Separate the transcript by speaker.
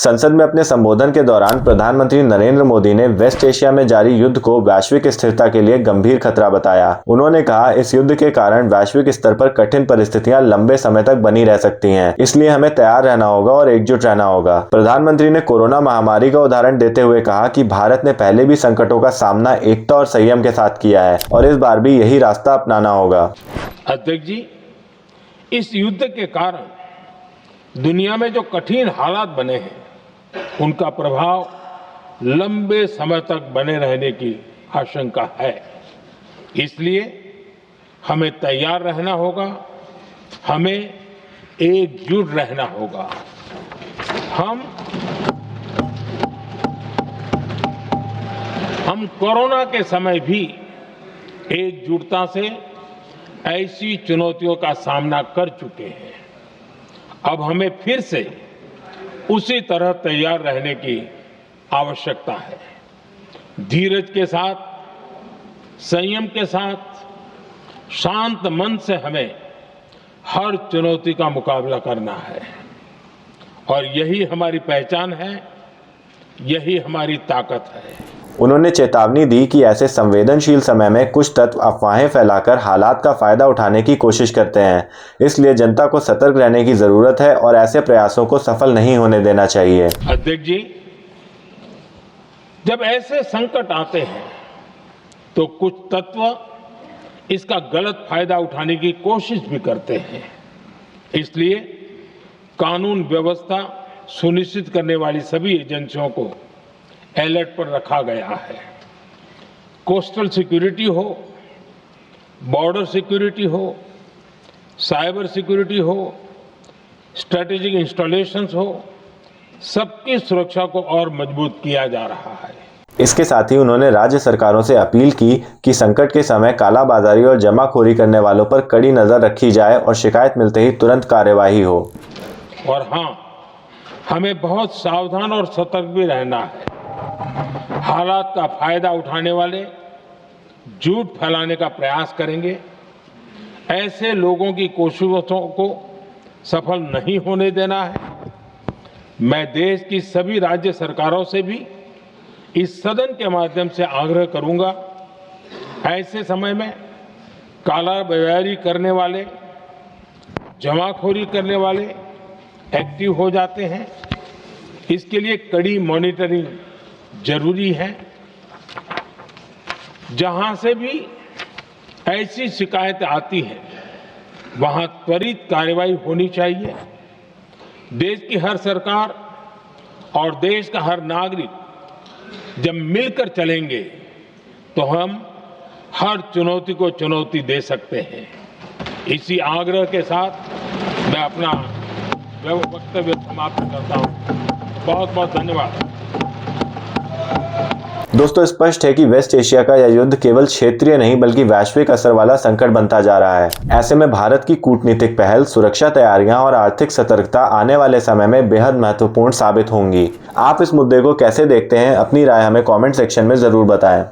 Speaker 1: संसद में अपने संबोधन के दौरान प्रधानमंत्री नरेंद्र मोदी ने वेस्ट एशिया में जारी युद्ध को वैश्विक स्थिरता के लिए गंभीर खतरा बताया। उन्होंने कहा, इस युद्ध के कारण वैश्विक स्तर पर कठिन परिस्थितियां लंबे समय तक बनी रह सकती हैं, इसलिए हमें तैयार रहना होगा और एकजुट रहना होगा। प्रधानमंत्री ने कोरोना महामारी का उदाहरण देते हुए कहा कि भारत ने पहले भी संकटों का सामना एकता और संयम के साथ किया है और इस बार भी यही रास्ता अपनाना होगा।
Speaker 2: अध्यक्ष जी, इस युद्ध के कारण दुनिया में जो कठिन हालात बने हैं उनका प्रभाव लंबे समय तक बने रहने की आशंका है। इसलिए हमें तैयार रहना होगा, हमें एकजुट रहना होगा। हम कोरोना के समय भी एकजुटता से ऐसी चुनौतियों का सामना कर चुके हैं। अब हमें फिर से उसी तरह तैयार रहने की आवश्यकता है। धीरज के साथ, संयम के साथ, शांत मन से हमें हर चुनौती का मुकाबला करना है और यही हमारी पहचान है, यही हमारी ताकत है।
Speaker 1: उन्होंने चेतावनी दी कि ऐसे संवेदनशील समय में कुछ तत्व अफवाहें फैलाकर हालात का फायदा उठाने की कोशिश करते हैं, इसलिए जनता को सतर्क रहने की जरूरत है और ऐसे प्रयासों को सफल नहीं होने देना चाहिए।
Speaker 2: अध्यक्ष जी, जब ऐसे संकट आते हैं तो कुछ तत्व इसका गलत फायदा उठाने की कोशिश भी करते हैं, इसलिए कानून व्यवस्था सुनिश्चित करने वाली सभी एजेंसियों को अलर्ट पर रखा गया है। कोस्टल सिक्योरिटी हो, बॉर्डर सिक्योरिटी हो, साइबर सिक्योरिटी हो, स्ट्रेटेजिक इंस्टॉलेशंस हो, सबकी सुरक्षा को और मजबूत किया जा रहा है।
Speaker 1: इसके साथ ही उन्होंने राज्य सरकारों से अपील की कि संकट के समय कालाबाजारी और जमाखोरी करने वालों पर कड़ी नजर रखी जाए और शिकायत मिलते ही तुरंत कार्यवाही हो।
Speaker 2: और हाँ, हमें बहुत सावधान और सतर्क भी रहना है। हालात का फायदा उठाने वाले झूठ फैलाने का प्रयास करेंगे, ऐसे लोगों की कोशिशों को सफल नहीं होने देना है। मैं देश की सभी राज्य सरकारों से भी इस सदन के माध्यम से आग्रह करूंगा, ऐसे समय में कालाबाजारी करने वाले, जमाखोरी करने वाले एक्टिव हो जाते हैं। इसके लिए कड़ी मॉनिटरिंग जरूरी है। जहां से भी ऐसी शिकायतें आती हैं वहां त्वरित कार्रवाई होनी चाहिए। देश की हर सरकार और देश का हर नागरिक जब मिलकर चलेंगे तो हम हर चुनौती को चुनौती दे सकते हैं। इसी आग्रह के साथ मैं अपना वक्तव्य समाप्त करता हूं। बहुत बहुत धन्यवाद।
Speaker 1: दोस्तों, स्पष्ट है कि वेस्ट एशिया का यह युद्ध केवल क्षेत्रीय नहीं बल्कि वैश्विक असर वाला संकट बनता जा रहा है। ऐसे में भारत की कूटनीतिक पहल, सुरक्षा तैयारियां और आर्थिक सतर्कता आने वाले समय में बेहद महत्वपूर्ण साबित होंगी। आप इस मुद्दे को कैसे देखते हैं? अपनी राय हमें कमेंट सेक्शन में जरूर बताएं।